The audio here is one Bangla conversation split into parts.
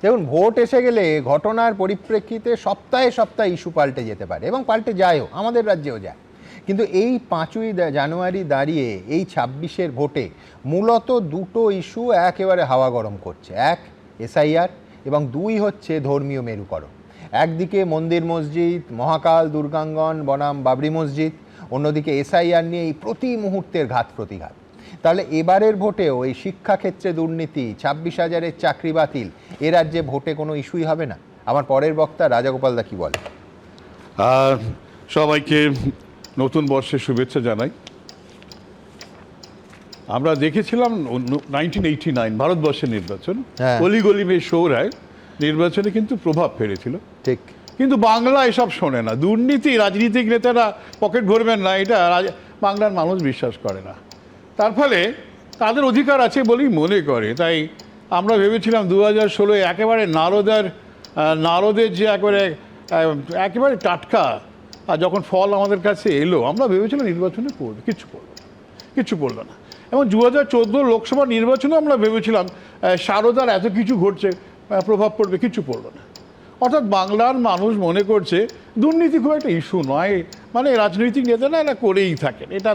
দেখুন, ভোট এসে গেলে ঘটনার পরিপ্রেক্ষিতে সপ্তাহে সপ্তাহে ইস্যু পাল্টে যেতে পারে এবং পাল্টে যায়ও, আমাদের রাজ্যেও যায়। কিন্তু এই 5ই জানুয়ারি দাঁড়িয়ে এই 26-এর ভোটে মূলত দুটো ইস্যু একেবারে হাওয়া গরম করছে। এক, এসআইআর, এবং দুই হচ্ছে ধর্মীয় মেরুকরণ। একদিকে মন্দির মসজিদ, মহাকাল, দুর্গাঙ্গন বনাম বাবরি মসজিদ, অন্যদিকে এসআইআর নিয়ে এই প্রতি মুহূর্তের ঘাত প্রতিঘাত। তাহলে এবারের ভোটেও এই শিক্ষাক্ষেত্রে দুর্নীতি, 26,000-এর চাকরি বাতিল, এ রাজ্যে ভোটে কোনো ইস্যুই হবে না? আমার পরের বক্তা রাজাগোপাল দা কি বলে? সবাইকে নতুন বর্ষের শুভেচ্ছা জানাই। আমরা দেখেছিলাম 1989 ভারতবর্ষের নির্বাচন, অলিগলি মে শোরায় নির্বাচনে কিন্তু প্রভাব ফেলেছিল। ঠিক। কিন্তু বাংলা এসব শোনে না। দুর্নীতি, রাজনীতিক নেতারা পকেট ভরবেন না, এটা বাংলার মানুষ বিশ্বাস করে না। তার ফলে তাদের অধিকার আছে বলেই মনে করে। তাই আমরা ভেবেছিলাম 2016 একেবারে নারদের যে একেবারে টাটকা যখন ফল আমাদের কাছে এলো, আমরা ভেবেছিলাম নির্বাচনে পড়বে, কিচ্ছু পড়লো না। এবং 2014 লোকসভা নির্বাচনে আমরা ভেবেছিলাম সারদার এত কিছু ঘটছে, প্রভাব পড়বে, কিচ্ছু পড়লো না। অর্থাৎ বাংলার মানুষ মনে করছে দুর্নীতি খুব একটা ইস্যু নয়, মানে রাজনৈতিক নেতারা এরা করেই থাকেন, এটা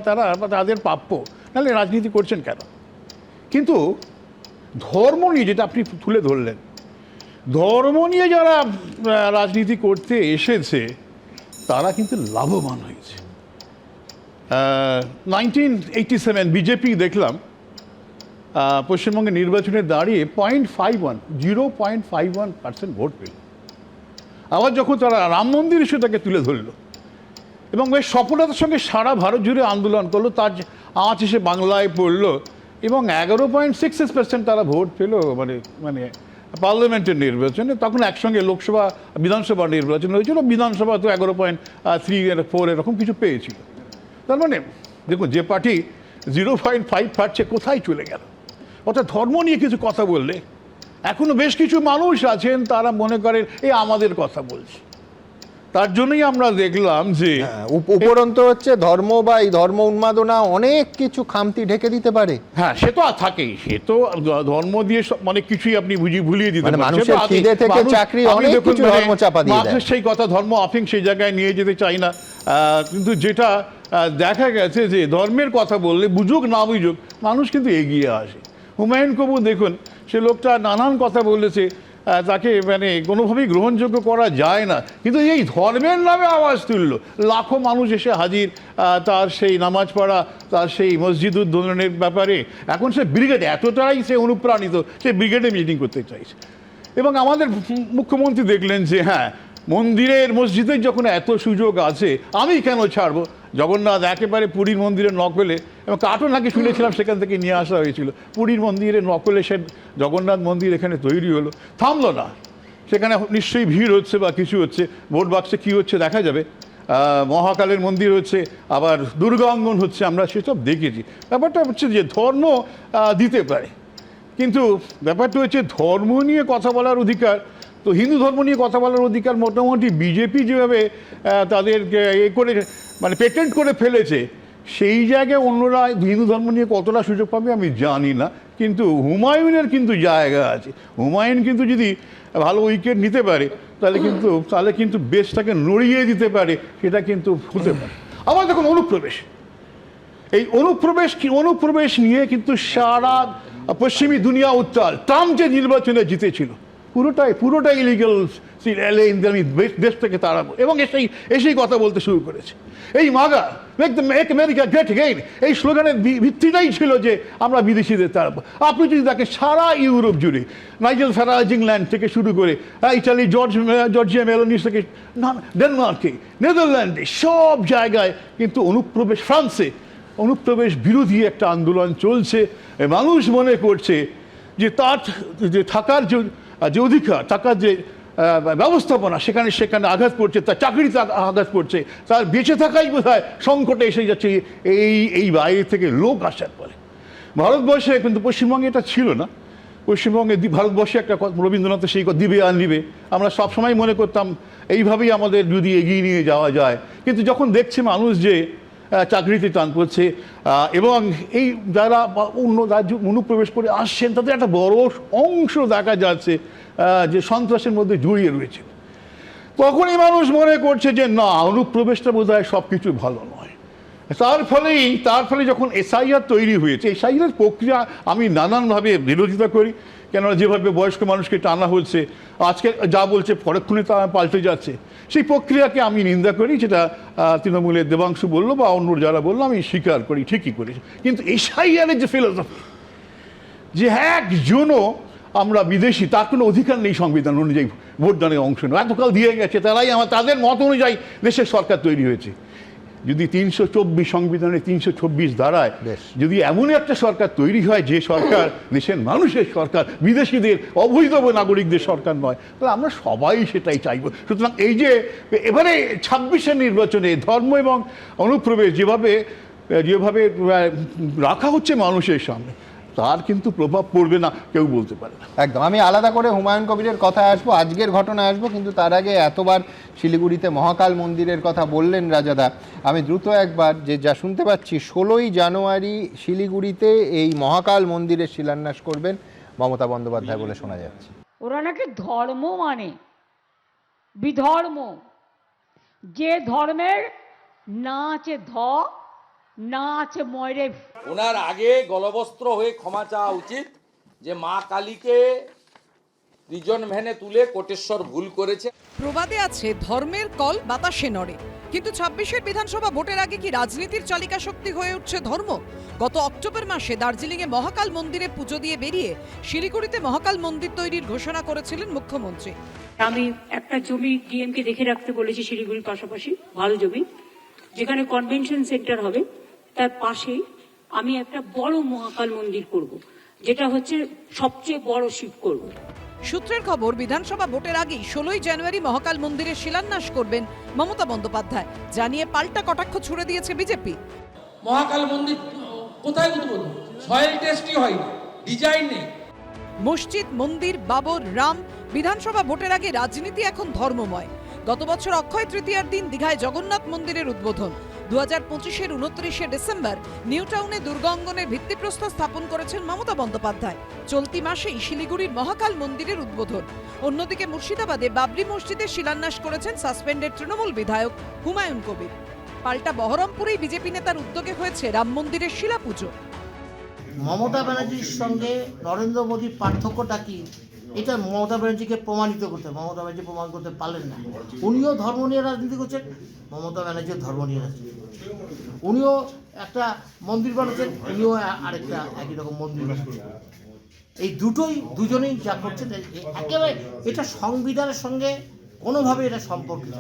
তাদের প্রাপ্য, নাহলে রাজনীতি করছেন কেন? কিন্তু ধর্ম নিয়ে যেটা আপনি তুলে ধরলেন, ধর্ম নিয়ে যারা রাজনীতি করতে এসেছে তারা কিন্তু লাভবান হয়েছে। 1987 বিজেপি দেখলাম পশ্চিমবঙ্গের নির্বাচনে দাঁড়িয়ে 0.51% ভোট পেল। আবার যখন তারা রাম মন্দির ইস্যুটাকে তুলে ধরলো এবং বেশ সফলতার সঙ্গে সারা ভারত জুড়ে আন্দোলন করলো, তার আঁচ এসে বাংলায় পড়লো এবং 11.66% তারা ভোট পেল মানে পার্লামেন্টের নির্বাচনে। তখন একসঙ্গে লোকসভা বিধানসভা নির্বাচন হয়েছিল, বিধানসভা তো 11.3-4 এরকম কিছু পেয়েছিল। তার মানে দেখুন, যে পার্টি 0.5 পাচ্ছে কোথায় চলে গেল? অর্থাৎ ধর্ম নিয়ে কিছু কথা বললে এখনো বেশ কিছু মানুষ আছেন তারা মনে করেন এই আমাদের কথা বলছে। তার জন্যই আমরা দেখলাম যে উপরন্ত হচ্ছে ধর্ম বা এই ধর্ম উন্মাদনা অনেক কিছু খামতি ঢেকে দিতে পারে। হ্যাঁ, সে তো থাকেই, সে তো ধর্ম দিয়ে অনেক কিছুই আপনি ভুলিয়ে দিতে পারেন। মানুষের খিদে থেকে চাকরি, অনেক কিছু ধর্ম চাপা দিয়ে দেয়। সেই কথা ধর্ম আফিং সেই জায়গায় নিয়ে যেতে চাই না, কিন্তু যেটা দেখা গেছে যে ধর্মের কথা বললে বুঝুক না বুঝুক মানুষ কিন্তু এগিয়ে আসে। হুমায়ুন কবির দেখুন, সে লোকটা নানান কথা বলেছে, তাকে মানে কোনোভাবেই গ্রহণযোগ্য করা যায় না, কিন্তু এই ধর্মের নামে আওয়াজ তুলল, লাখো মানুষ এসে হাজির তার সেই নামাজ পড়া, তার সেই মসজিদ উদ্বোধনের ব্যাপারে। এখন সে ব্রিগেডে এতটাই সে অনুপ্রাণিত, সে ব্রিগেডে মিটিং করতে চাইছে। এবং আমাদের মুখ্যমন্ত্রী দেখলেন যে হ্যাঁ, মন্দিরের মসজিদের যখন এত সুযোগ আছে আমি কেন ছাড়বো। জগন্নাথ একেবারে পুরীর মন্দিরের নকলে, এবং কার্টুন আগে শুনেছিলাম সেখান থেকে নিয়ে আসা হয়েছিল, পুরীর মন্দিরের নকলে সে জগন্নাথ মন্দির এখানে তৈরি হলো, থামলো না। সেখানে নিশ্চয়ই ভিড় হচ্ছে বা কিছু হচ্ছে, ভোট বাক্সে কী হচ্ছে দেখা যাবে। মহাকালের মন্দির হচ্ছে, আবার দুর্গাঙ্গন হচ্ছে, আমরা সেসব দেখেছি। ব্যাপারটা হচ্ছে যে ধর্ম দিতে পারে, কিন্তু ব্যাপারটা হচ্ছে ধর্ম নিয়ে কথা বলার অধিকার, তো হিন্দু ধর্ম নিয়ে কথা বলার অধিকার মোটামুটি বিজেপি যেভাবে তাদের করে মানে পেটেন্ট করে ফেলেছে, সেই জায়গায় অন্যরা হিন্দু ধর্ম নিয়ে কতটা সুযোগ পাবে আমি জানি না। কিন্তু হুমায়ুনের কিন্তু জায়গা আছে। হুমায়ুন কিন্তু যদি ভালো উইকেট নিতে পারে তাহলে কিন্তু বেশটাকে নড়িয়ে দিতে পারে, সেটা কিন্তু হতে পারে। আবার দেখুন অনুপ্রবেশ, এই অনুপ্রবেশ নিয়ে কিন্তু সারা পশ্চিমী দুনিয়া উত্তাল। ট্রাম্প যে নির্বাচনে জিতেছিল পুরোটাই ইলিগাল, দেশ থেকে তাড়াবো, এবং এসেই কথা বলতে শুরু করেছে। এই মাগা, মেক আমেরিকা গ্রেট এগেইন, এই স্লোগানের ভিত্তিটাই ছিল যে আমরা বিদেশিদের তাড়াবো। আপনি যদি দেখেন সারা ইউরোপ জুড়ে, নাইজেল ফারাজ ইংল্যান্ড থেকে শুরু করে ইটালি জর্জিয়া মেলোনি থেকে ডেনমার্কে, নেদারল্যান্ডে, সব জায়গায় কিন্তু অনুপ্রবেশ, ফ্রান্সে অনুপ্রবেশ বিরোধী একটা আন্দোলন চলছে। মানুষ মনে করছে যে তার যে থাকার যে অধিকার, থাকার যে ব্যবস্থাপনা, সেখানে আঘাত পড়ছে, তার চাকরিতে আঘাত পড়ছে, তার বেঁচে থাকাই বোধহয় সংকটে এসে যাচ্ছে এই বাইরে থেকে লোক আসার পরে। ভারতবর্ষে কিন্তু পশ্চিমবঙ্গে এটা ছিল না। পশ্চিমবঙ্গে ভারতবর্ষে একটা রবীন্দ্রনাথের সেই দিবে আর নিবে, আমরা সবসময় মনে করতাম এইভাবেই আমাদের যদি এগিয়ে নিয়ে যাওয়া যায়। কিন্তু যখন দেখছে মানুষ যে চাকরিতে টান পড়ছে, এবং এই যারা অন্য রাজ্য অনুপ্রবেশ করে আসছেন তাদের একটা বড় অংশ দেখা যাচ্ছে যে সন্ত্রাসের মধ্যে জড়িয়ে রয়েছে। তখনই মানুষ মনে করছে যে না, অনুপ্রবেশটা বোধ হয় সব কিছু ভালো নয়। তার ফলে যখন এসআইআর তৈরি হয়েছে, এসআইআর প্রক্রিয়া আমি নানানভাবে বিরোধিতা করি, কেননা যেভাবে বয়স্ক মানুষকে টানা হচ্ছে, আজকে যা বলছে পরক্ষণে তা পাল্টে যাচ্ছে, সেই প্রক্রিয়াকে আমি নিন্দা করি। যেটা তৃণমূলের দেবাংশু বললো বা অন্য যারা বললো আমি স্বীকার করি, ঠিকই করেছি। কিন্তু এসআইআরের যে ফিলোসফি, যে একজনও আমরা বিদেশি, তার কোনো অধিকার নেই সংবিধান অনুযায়ী ভোটদানে অংশ নেওয়া, এতকাল দিয়ে গেছে, তারাই তাদের মত অনুযায়ী দেশের সরকার তৈরি হয়েছে। যদি 324 সংবিধানে 326 ধারায় যদি এমন একটা সরকার তৈরি হয় যে সরকার দেশের মানুষের সরকার, বিদেশিদের অবৈধ নাগরিকদের সরকার নয়, তাহলে আমরা সবাই সেটাই চাইব। সুতরাং এই যে এবারে 26-এর নির্বাচনে ধর্ম এবং অনুপ্রবেশ যেভাবে রাখা হচ্ছে মানুষের সামনে, তার কিন্তু প্রভাব পড়বে না কেউ বলতে পারে না। একদম। আমি আলাদা করে হুমায়ুন কবিরের কথা আসবো, আজকের ঘটনায় আসবো, কিন্তু তার আগে এতবার শিলিগুড়িতে মহাকাল মন্দিরের কথা বললেন রাজাদা, আমি দ্রুত একবার যে যা শুনতে পাচ্ছি 16ই জানুয়ারি শিলিগুড়িতে এই মহাকাল মন্দিরের শিলান্যাস করবেন মমতা বন্দ্যোপাধ্যায় বলে শোনা যাচ্ছে। ওরা নাকি ধর্ম মানে বিধর্ম, যে ধর্মের না আছে না আছে ময়রে। ওনার আগে গলবস্ত্র হয়ে ক্ষমা চাওয়া উচিত যে মা কালীকে রিজন ভ্যানে তুলে কোটেশ্বর ভুল করেছে। প্রবাদে আছে ধর্মের কল বাতাসে নড়ে, কিন্তু 26-এর বিধানসভা ভোটের আগে কি রাজনীতির চালিকা শক্তি হয়ে উঠছে ধর্ম? গত অক্টোবর মাসে দার্জিলিংয়ে মহাকাল মন্দিরে পুজো দিয়ে বেরিয়ে শিলিগুড়িতে মহাকাল মন্দির তৈরির ঘোষণা করেছিলেন মুখ্যমন্ত্রী। আমি একটা জমি ডিএমকে দেখে রাখতে বলেছি শিলিগুড়ির পাশাপাশি, ভালো জমি, যেখানে কনভেনশন সেন্টার হবে, তার পাশে আমি একটা বড় মহাকাল মন্দির করব, যেটা হচ্ছে সবচেয়ে বড় শিব করব। সূত্রের খবর, বিধানসভা ভোটের আগেই 16ই জানুয়ারি মহাকাল মন্দিরের শিলান্যাস করবেন মমতা বন্দ্যোপাধ্যায়, জানিয়ে পাল্টা কটাক্ষ ছুড়ে দিয়েছে বিজেপি। মহাকাল মন্দির কোথায় উদ্বোধন? সয়েল টেস্টই হয়নি, ডিজাইন নেই। মসজিদ, মন্দির, বাবর, রাম, বিধানসভা ভোটের আগে রাজনীতি এখন ধর্মময়। গত বছর অক্ষয় তৃতীয়ার দিন দীঘায় জগন্নাথ মন্দিরের উদ্বোধন, 2025-এর 29শে ডিসেম্বর নিউ টাউনে দুর্গাঙ্গনের ভিত্তিপ্রস্তর স্থাপন করেছেন মমতা বন্দ্যোপাধ্যায়। চলতি মাসেই শিলিগুড়ির মহাকাল মন্দিরের উদ্বোধন। অন্যদিকে মুর্শিদাবাদে বাবরি মসজিদের শিলান্যাস করেছেন সাসপেন্ডেড তৃণমূল বিধায়ক হুমায়ুন কবির। পাল্টা বহরমপুরেই বিজেপি নেতার উদ্যোগে হয়েছে রাম মন্দিরের শিলাপুজো। মমতা ব্যানার্জির সঙ্গে নরেন্দ্র মোদীর পার্থক্যটা কি, এটা মমতা ব্যানার্জিকে প্রমাণিত করতে, মমতা ব্যানার্জি প্রমাণ করতে পারলেন না। উনিও ধর্ম নিয়ে রাজনীতি করছেন, মমতা ব্যানার্জিও ধর্ম নিয়ে রাজনীতি করছেন। উনিও একটা মন্দির বানাচ্ছেন, উনিও আরেকটা একই রকম মন্দির বানাচ্ছেন। এই দুজনেই যা করছেন একেবারে এটা সংবিধানের সঙ্গে কোনোভাবে এটা সম্পর্কিত।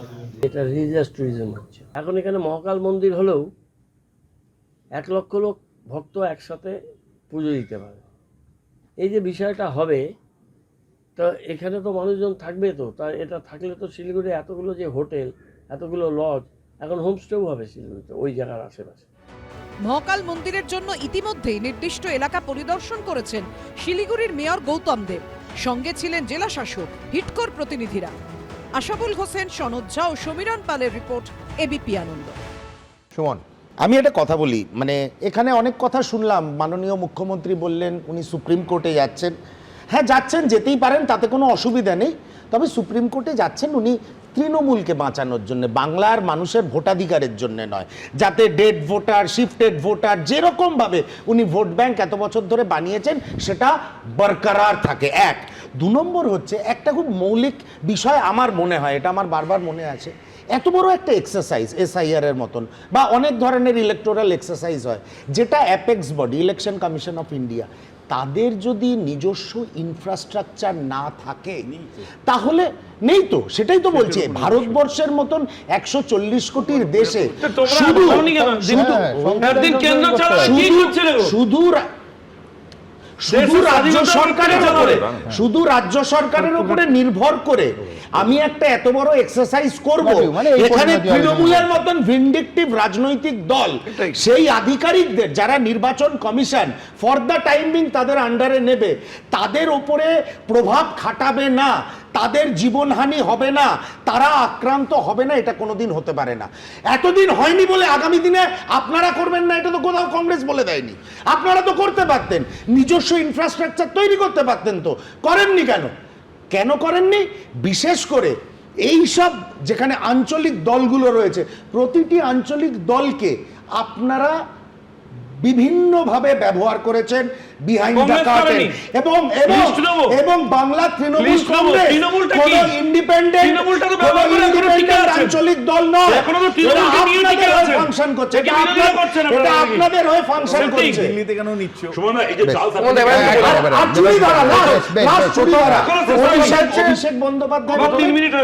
এটা রিলিজিয়াস ট্যুরিজম হচ্ছে। এখন এখানে মহাকাল মন্দির হলেও 1 লক্ষ লোক ভক্ত একসাথে পুজো দিতে পারে। এই যে বিষয়টা হবে, তো এখানে তো মানুষজন থাকবে, তো তা এটা থাকলে তো শিলিগুড়ি এতগুলো যে হোটেল, এতগুলো লজ, এখন হোমস্টেও হবে শিলিগুড়িতে ওই জায়গার আশেপাশে। মহাকাল মন্দিরের জন্য ইতিমধ্যেই নির্দিষ্ট এলাকা পরিদর্শন করেছেন শিলিগুড়ির মেয়র গৌতম দেব, সঙ্গে ছিলেন জেলা শাসক, হিটকোর প্রতিনিধিরা। আশাবুল হোসেন, সনদ ঝা ও সমীরণ পালের রিপোর্ট, এবিপি আনন্দ। সুমন, আমি একটা কথা বলি, মানে এখানে অনেক কথা শুনলাম। মাননীয় মুখ্যমন্ত্রী বললেন উনি সুপ্রিম কোর্টে যাচ্ছেন। হ্যাঁ যাচ্ছেন, যেতেই পারেন, তাতে কোনো অসুবিধা নেই। তবে সুপ্রিম কোর্টে যাচ্ছেন উনি তৃণমূলকে বাঁচানোর জন্য, বাংলার মানুষের ভোটাধিকারের জন্য নয়, যাতে ডেড ভোটার, শিফটেড ভোটার, যেরকমভাবে উনি ভোট ব্যাংক এত বছর ধরে বানিয়েছেন সেটা বরকরার থাকে। 1, 2 নম্বর হচ্ছে একটা খুব মৌলিক বিষয় আমার মনে হয়, এটা আমার বারবার মনে আছে, এত বড় একটা এক্সারসাইজ এসআইআর এর মতন বা অনেক ধরনের ইলেকটোরাল এক্সারসাইজ হয়, যেটা apex body election commission of India, তাদের যদি নিজস্ব ইনফ্রাস্ট্রাকচার না থাকে তাহলে নেই তো, সেটাই তো বলছি। ভারতবর্ষের মতন 140 কোটির দেশে শুধু রাজ্য সরকারের উপরে নির্ভর করে আমি একটা এত বড় এক্সারসাইজ করব, এখানে তৃণমূলের মতন ভিন্ডিকটিভ রাজনৈতিক দল সেই আধিকারিকদের যারা নির্বাচন commission for the time being তাদের আন্ডারে নেবে, তাদের উপরে প্রভাব খাটাবে না, তাদের জীবনহানি হবে না, তারা আক্রান্ত হবে না, এটা কোনোদিন হতে পারে না। এতদিন হয়নি বলে আগামী দিনে আপনারা করবেন না, এটা তো কোথাও কংগ্রেস বলে দেয়নি। আপনারা তো করতে পারতেন, নিজস্ব ইনফ্রাস্ট্রাকচার তৈরি করতে পারতেন, তো করেননি কেন? কেন করেননি? বিশেষ করে এই সব যেখানে আঞ্চলিক দলগুলো রয়েছে, প্রতিটি আঞ্চলিক দলকে আপনারা বিভিন্নভাবে ব্যবহার করেছেন বিহাইন্ড দ্য কার্টেন, এবং এবং বাংলা তৃণমূল কংগ্রেস কোনো ইন্ডিপেন্ডেন্ট আঞ্চলিক দল নয়, আপনাদের হয়ে ফাংশন করছে, এটা আপনাদের হয়ে ফাংশন করছে। দিল্লিতে কেন নিচ্ছ? অভিষেক বন্দ্যোপাধ্যায়,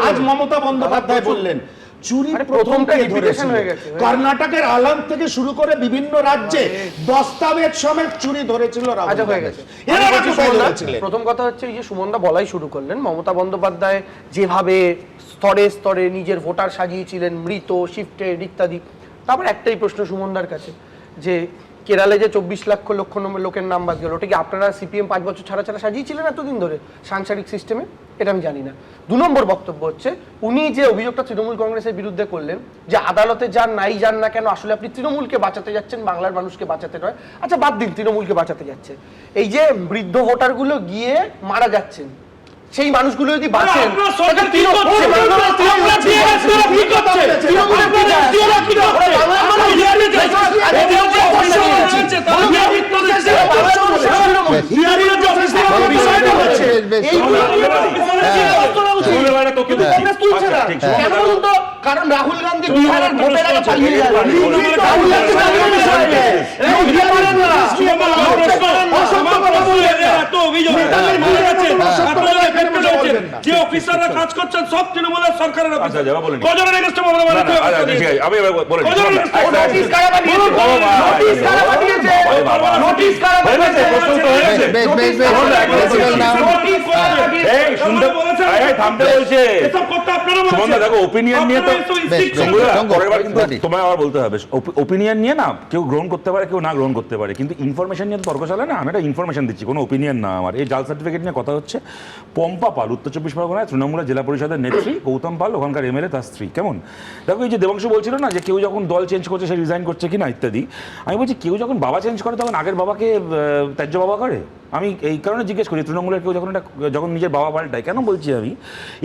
আজ মমতা বন্দ্যোপাধ্যায় বললেন চুরি প্রথমটাই ধরেছিল। কর্ণাটকের আলাম থেকে শুরু করে বিভিন্ন রাজ্যে দস্তাবেজ সমেত চুরি ধরেছিল। প্রথম কথা হচ্ছে এই যে সুমনদা বলাই শুরু করলেন, মমতা বন্দ্যোপাধ্যায় যেভাবে স্তরে স্তরে নিজের ভোটার সাজিয়েছিলেন, মৃত, শিফটেড ইত্যাদি। তারপর একটাই প্রশ্ন সুমনদার কাছে, যে কেরালে যে 24 লক্ষ লোকের নাম বাদ গেল, ওটা কি আপনারা সিপিএম 5 বছর ছাড়া ছাড়া সাজিয়েছিলেন এতদিন ধরে সাংসারিক সিস্টেমে? এটা আমি জানি না। 2 নম্বর বক্তব্য হচ্ছে, উনি যে অভিযোগটা তৃণমূল কংগ্রেসের বিরুদ্ধে করলেন যে আদালতে যান নাই যান না কেন, আসলে আপনি তৃণমূলকে বাঁচাতে যাচ্ছেন, বাংলার মানুষকে বাঁচাতে নয়। আচ্ছা বাদ দিন তৃণমূলকে বাঁচাতে যাচ্ছে, এই যে বৃদ্ধ ভোটারগুলো গিয়ে মারা যাচ্ছেন, সেই মানুষগুলো যদি বাঁচেন, কারণ রাহুল গান্ধী বিহারের ভোটের আগে পালিয়ে যাবেন। যে অফিসাররা কাজ করছেন সব তৃণমূলের সরকারের অফিসার। কজনের এগেস্টে ওপিনিয়ন নিয়ে তো তোমায় আবার বলতে হবে, ওপিনিয়ন নিয়ে না কেউ গ্রহণ করতে পারে, কেউ না গ্রহণ করতে পারে, কিন্তু ইনফরমেশন নিয়ে তো তর্ক চলে না। আমি একটা ইনফরমেশন দিচ্ছি, কোনো ওপিনিয়ন না আমার। এই জাল সার্টিফিকেট নিয়ে কথা হচ্ছে। পম্পা পাল, উত্তর 24 পরগনায় তৃণমূলের জেলা পরিষদের নেত্রী, গৌতম পাল ওখানকার এমএলএ, তার স্ত্রী। কেমন দেখো, এই যে দেবাংশু বলছিল না যে কেউ যখন দল চেঞ্জ করছে সে রিজাইন করছে কিনা ইত্যাদি, আমি বলছি কেউ যখন বাবা চেঞ্জ করে তখন আগের বাবাকে ত্যায্য বাবা করে? আমি এই কারণে জিজ্ঞেস করি, তৃণমূলের কেউ যখন নিজের বাবা পাল্টায় কেন বলছি আমি?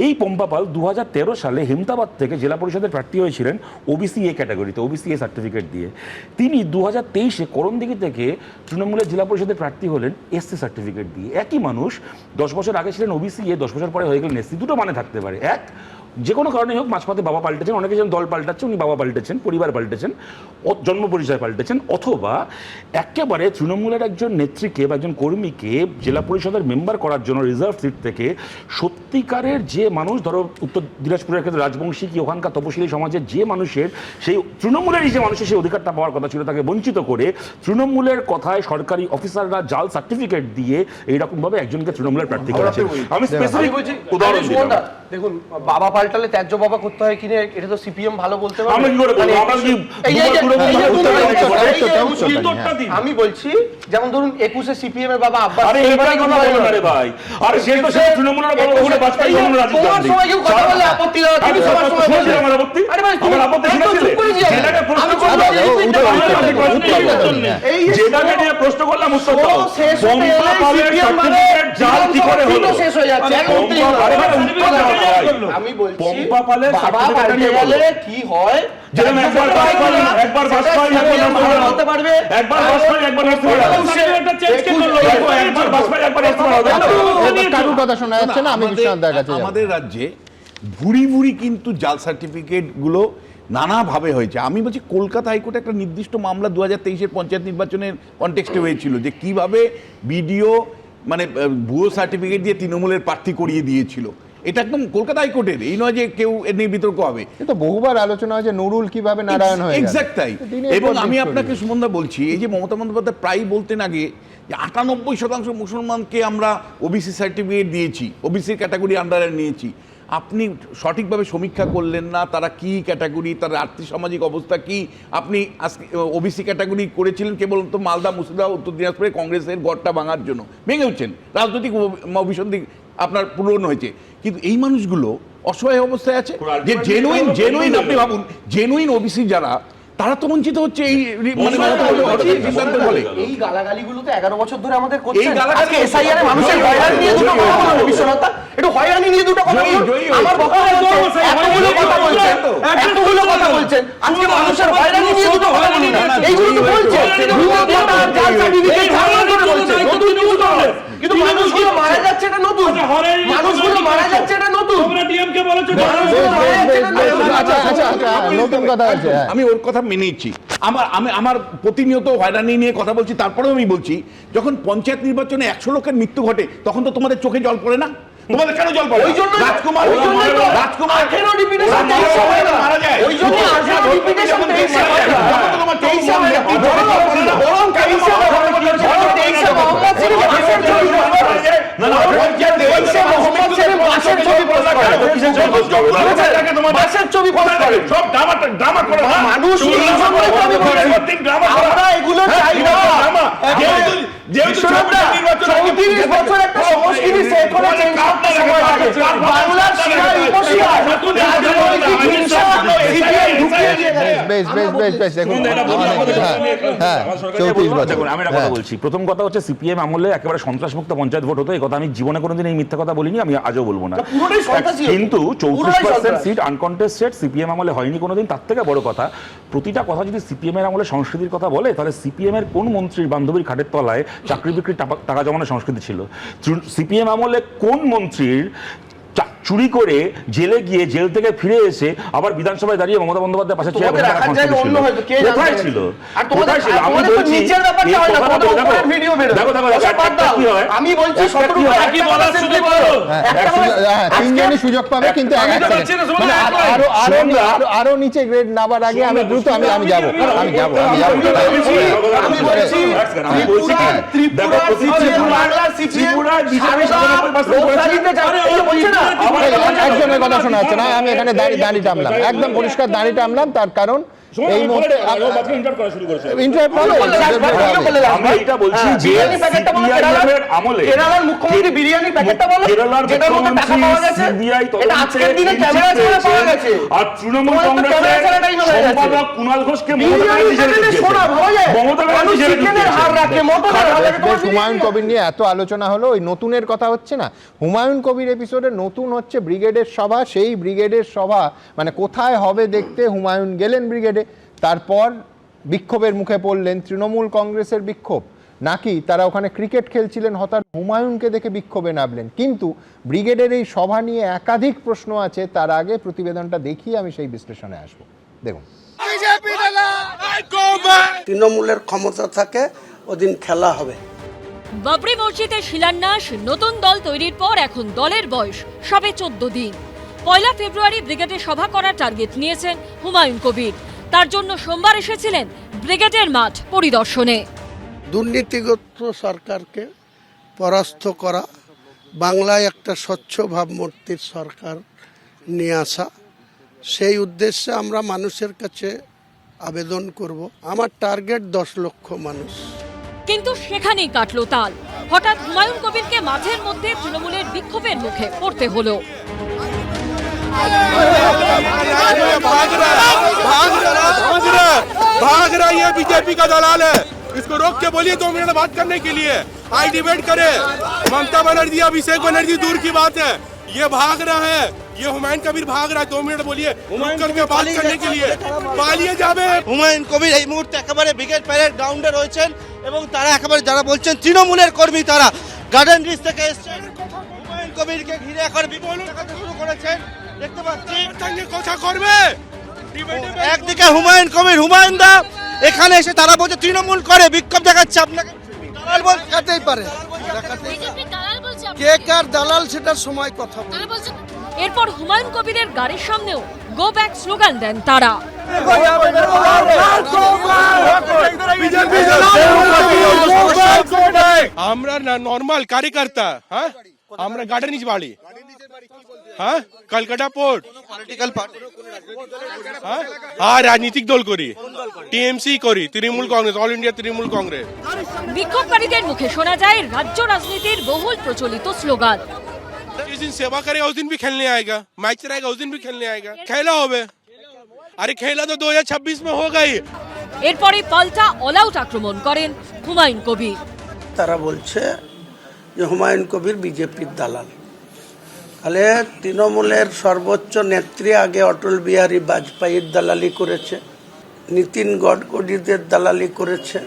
এই পম্পা পাল 2013 সালে হেমতাবাদ থেকে জেলা পরিষদের প্রার্থী হয়েছিলেন ওবিসি এ ক্যাটাগরিতে, ওবিসি এ সার্টিফিকেট দিয়ে। তিনি 2023-এ করণদিঘি থেকে তৃণমূলের জেলা পরিষদের প্রার্থী হলেন এসসি সার্টিফিকেট দিয়ে। একই মানুষ 10 বছর আগে ছিলেন ওবিসি এ, 10 বছর পরে হয়ে গেলেন এসসি। দুটো মানে থাকতে পারে, এক যে কোনো কারণে হোক মাঝপথে বাবা পাল্টেছেন, অনেকে যেন দল পাল্টাচ্ছে, উনি বাবা পাল্টেছেন, পরিবার পাল্টেছেন, জন্ম পরিচয় পাল্টেছেন, অথবা একেবারে তৃণমূলের একজন নেত্রীকে বা একজন কর্মীকে জেলা পরিষদের মেম্বার করার জন্য রিজার্ভ সিট থেকে সত্যিকারের যে মানুষ, ধরো উত্তর দিনাজপুরের ক্ষেত্রে রাজবংশী কি ওখানকার তপশিলি সমাজের যে মানুষের সেই তৃণমূলেরই যে মানুষের সেই অধিকারটা পাওয়ার কথা ছিল, তাকে বঞ্চিত করে তৃণমূলের কথায় সরকারি অফিসাররা জাল সার্টিফিকেট দিয়ে এইরকমভাবে একজনকে তৃণমূলের প্রার্থী করেছে। আমি স্পেসিফিক উদাহরণ দিলাম। দেখুন, বাবা পাল্টালে ত্যায্য বাবা করতে হয় কিনা এটা তো সিপিএম ভালো বলতে পারে। আমি বলছি যেমন ধরুন 21-এ সিপিএম এর বাবা আব্বাস, আরে এইটাই কথা বলুন। আরে ভাই, আরে সে তো সেই তৃণমূলের বাবা ওখানে বাজপেয়ী জন্য রাজীব গান্ধী সময় কেউ কথা বললে আপত্তি দাও, তুমি সবার সময় বলছো আমার আপত্তি। আরে ভাই আমার আপত্তি শুনেছিলে? যেটাকে প্রশ্ন করলাম যেটাকে নিয়ে প্রশ্ন করলাম উত্তর দাও। পম্পা পালের সার্টিফিকেট জাল কি করে হলো? শেষ হয়ে যাচ্ছে। আমি বলছি পম্পা পালের সার্টিফিকেট নিয়ে বলে কি হয়, যেরকম একবার বাজপেয়ী একবার বলতে পারবে, একবার বাজপেয়ী একবার আমাদের রাজ্যে ভুরি ভুরি কিন্তু জাল সার্টিফিকেটগুলো নানাভাবে হয়েছে। আমি বলছি কলকাতা হাইকোর্টে একটা নির্দিষ্ট মামলা 2023-এর পঞ্চায়েত নির্বাচনের কনটেক্সটে হয়েছিল, যে কিভাবে বিডিও মানে ভুয়ো সার্টিফিকেট দিয়ে তৃণমূলের প্রার্থী করিয়ে দিয়েছিল। এটা একদম কলকাতা হাইকোর্টের, এই নয় যে কেউ এর নিয়ে বিতর্ক হবে। কিন্তু বহুবার আলোচনা হয় যে নুরুল কিভাবে নারায়ণ হয়ে গেল। এক্স্যাক্ট তাই। এবং আমি আপনাকে সুমনদা বলছি, এই যে মমতা বন্দ্যোপাধ্যায় প্রায় বলতেন আগে যে 98% মুসলমানকে আমরা ওবিসি সার্টিফিকেট দিয়েছি, ওবিসির ক্যাটাগরি আন্ডারে নিয়েছি। আপনি সঠিকভাবে সমীক্ষা করলেন না, তারা কি ক্যাটাগরি, তার আর্থিক সামাজিক অবস্থা কি। আপনি আজকে ওবিসি ক্যাটাগরি করেছিলেন কেবল তো মালদা, মুর্শিদাবাদ, উত্তর দিনাজপুরে কংগ্রেসের গড়টা ভাঙার জন্য, ভেঙে উঠছেন রাজনৈতিক অভিসন্ধি আপনার পূরণ হয়েছে, কিন্তু এই মানুষগুলো অসহায় অবস্থায় আছে। যে জেনুইন আপনি ভাবুন, জেনুইন ওবিসি যারা, তারা তো বঞ্চিত হচ্ছে এই সিদ্ধান্তের ফলে। এই গালাগালিগুলো তো 11 বছর ধরে আমাদের করছেন। এই গালাগালি আজকে এসআইআর এ মানুষের হয়রানি নিয়ে দুটো কথা বলুন বিশ্বনাথ, একটু হয়রানি নিয়ে দুটো কথা বলুন। আমার বক্তব্য হচ্ছে এতগুলো কথা বলছেন, আজকে মানুষের হয়রানি নিয়ে দুটো কথা বলুন। এইগুলো তো বলছেন, জাল সার্টিফিকেট ছাড়া করে বলছেন, নতুন কিছু তো নয়। কিন্তু মানুষগুলো মারা যাচ্ছে, এটা নতুন। মানুষগুলো মারা যাচ্ছে, এটা নতুন। তোমরা ডিএমকে বলেছো মানুষগুলো মারা যাচ্ছে, এটা নতুন। নতুন কথা আছে। আমি ওর কথা মেনেছি। আমার প্রতিনিয়ত হয়রানি নিয়ে কথা বলছি, তারপরেও আমি বলছি, যখন পঞ্চায়েত নির্বাচনে 100 লোকের মৃত্যু ঘটে, তখন তো তোমাদের চোখে জল পড়ে না? তোমাদের কেন জল পড়ে? ওই জন্য রাজকুমার 18 ডিপিটেশন 23 হয় না, মারা যায়। ওই জন্য 18 ডিপিটেশন 23 হয় না, 23 হয় না, বরং 23 মোহাম্মদ শরীফ বাসের ছবি পোস্ট করে, না না মোহাম্মদ শরীফ বাসের ছবি পোস্ট করে, বাসের ছবি পোস্ট করে, সব ড্রামা করে। মানুষ এই জন্য আমি বলছি, আমরা এগুলো চাই না। চৌত্রিশ বছর একটা সংস্কৃতি সেট করে চেঞ্জ করতে সময় লাগে। বাংলার শিরা উপশিরা রাজনৈতিক হিংসা সিপিএম ঢুকিয়ে দিয়ে বেশ দেখুন, হ্যাঁ 34 বছর। আমি একটা কথা বলছি। প্রথম কথা হচ্ছে, সিপিএম আমলে একেবারে সন্ত্রাসমুক্ত পঞ্চায়েত ভোট হতো, এই কথা আমি জীবনে কোনোদিন এই মিথ্যা কথা বলিনি, আমি আজও বলবো না। কিন্তু 34% সিট আনকন্টেস্টেড সিপিএম আমলে হয়নি কোনোদিন। তার থেকে বড় কথা, প্রতিটা কথা যদি সিপিএম এর আমলে সংস্কৃতির কথা বলে, তাহলে সিপিএম এর কোন মন্ত্রীর বান্ধবীর খাটের তলায় চাকরি বিক্রি টাকা জমানোর সংস্কৃতি ছিল? সিপিএম আমলে কোন মন্ত্রীর চুরি করে জেলে গিয়ে জেল থেকে ফিরে এসে আবার বিধানসভায় দাঁড়িয়ে মমতা বন্দ্যোপাধ্যায়ের পাশে চেয়ার কোথায় ছিল? আমি বলছি আমি বলছি তিনজনই সুযোগ পাবে, কিন্তু আরো নিচে গ্রেড নাবার আগে আমি দ্রুত আমি যাবো। একজনের কথা শোনা যাচ্ছে না, আমি এখানে দাঁড়িয়ে টানলাম, একদম পরিষ্কার দাঁড়িয়ে টানলাম। তার কারণ এই মুহূর্তে মুখ্যমন্ত্রী বিরিয়ানি প্যাকেটটা বলো, যেটার মধ্যে টাকা পাওয়া গেছে, এটা আজকের দিনে ক্যামেরা ছাড়া পাওয়া গেছে। আর তৃণমূল কংগ্রেসের সম্পাদক কুণাল ঘোষকে হুমায়ুন কবির নিয়ে এত আলোচনা হলো, ওই নতুনের কথা হচ্ছে না। হুমায়ুন কবির এপিসোডে নতুন হচ্ছে ব্রিগেডের সভা। সেই ব্রিগেডের সভা মানে কোথায় হবে দেখতে হুমায়ুন গেলেন ব্রিগেডে, তারপর বিক্ষোভের মুখে পড়লেন। তৃণমূল কংগ্রেসের বিক্ষোভ নাকি তারা ওখানে ক্রিকেট খেলছিলেন, হঠাৎ হুমায়ুনকে দেখে বিক্ষোভে নামলেন। কিন্তু ব্রিগেডের এই সভা নিয়ে একাধিক প্রশ্ন আছে। তার আগে প্রতিবেদনটা দেখিয়ে আমি সেই বিশ্লেষণে আসবো। দেখুন, তৃণমূলের ক্ষমতা থাকে ওদিন খেলা হবে। বাবরি মসজিদের শিলান্যাস, নতুন দল তৈরির পর এখন দলের বয়স সবে 14 দিন। 1 ফেব্রুয়ারি ব্রিগেডে সভা করার টার্গেট নিয়েছেন হুমায়ুন কবির। তার জন্য সোমবার এসেছিলেন ব্রিগেডের মাঠ পরিদর্শনে। দুর্নীতিগ্রস্ত সরকারকে পরাস্ত করা, বাংলায় একটা স্বচ্ছ ভাবমূর্তির সরকার নিয়ে আসা, সেই উদ্দেশ্যে আমরা মানুষের কাছে আবেদন করব। আমার টার্গেট 10 লক্ষ মানুষ। কিন্তু সেখানেই কাটলো তাল। হঠাৎ হুমায়ুন কবিরকে মাঝের মধ্যে তৃণমূলের বিক্ষোভের মুখে পড়তে হলো। भाग रहा ये बीजेपी का दलाल है, इसको रोक के बोलिए 2 मिनट बात करने के लिए। आई डिबेट करे, ममता बनर्जी अभिषेक बनर्जी दूर की बात है, ये भाग रहा है, ये हुमायून कबीर भाग रहा है। 2 मिनट बोलिए करके बात करने के लिए, পালিয়ে যাবে। হুমায়ুন কবির এই মুহূর্তে একেবারে ব্রিগেড প্যারেড গ্রাউন্ডে রয়েছেন এবং তারা একেবারে যারা বলছেন তৃণমূলের কর্মী, তারা গার্ডেন রিচ থেকে এসেছেন, হুমায়ুন কবিরকে ঘিরে করে বিক্ষোভ দেখাতে শুরু করেছেন। দেখতে পাচ্ছি কথা করবে, একদিকে হুমায়ুন কবির, হুমায়ুন দা এখানে এসে তারা বলছে তৃণমূল করে বিক্ষোভ দেখাচ্ছে। আপনাকে দালাল বলতেই পারে, কে কার দালাল সেটার সময় কথা বলে। এরপর হুমায়ুন কবিরের গাড়ির সামনেও গো ব্যাক স্লোগান দেন তারা। আমরা নর্মাল কার্যকর্তা, হ্যাঁ আমরা গার্ডেন নিচ বাড়ি, হ্যাঁ কলকাতা পোর্ট পলিটিক্যাল পার্টি, হ্যাঁ রাজনৈতিক দল করি, টিএমসি করি, তৃণমূল কংগ্রেস, অল ইন্ডিয়া তৃণমূল কংগ্রেস। বিক্ষোভকারীদের মুখে শোনা যায় রাজ্য রাজনীতির বহুল প্রচলিত স্লোগান, जिस दिन सेवा करेगा उस दिन भी खेलने आएगा, मैच रहेगा उस दिन भी खेलने आएगा। खेला होवे, अरे खेला तो 2026 में होगा ही। এরপরে পাল্টা অল আউট আক্রমণ করেন হুমায়ুন কবির। তারা বলছে যে হুমায়ুন কবির বিজেপির দালাল। তাহলে তৃণমূলের সর্বোচ্চ নেত্রী আগে অটল বিহারী বাজপেয়ীর দালালি করেছে, নীতিন গডকরিদের দালালি করেছে,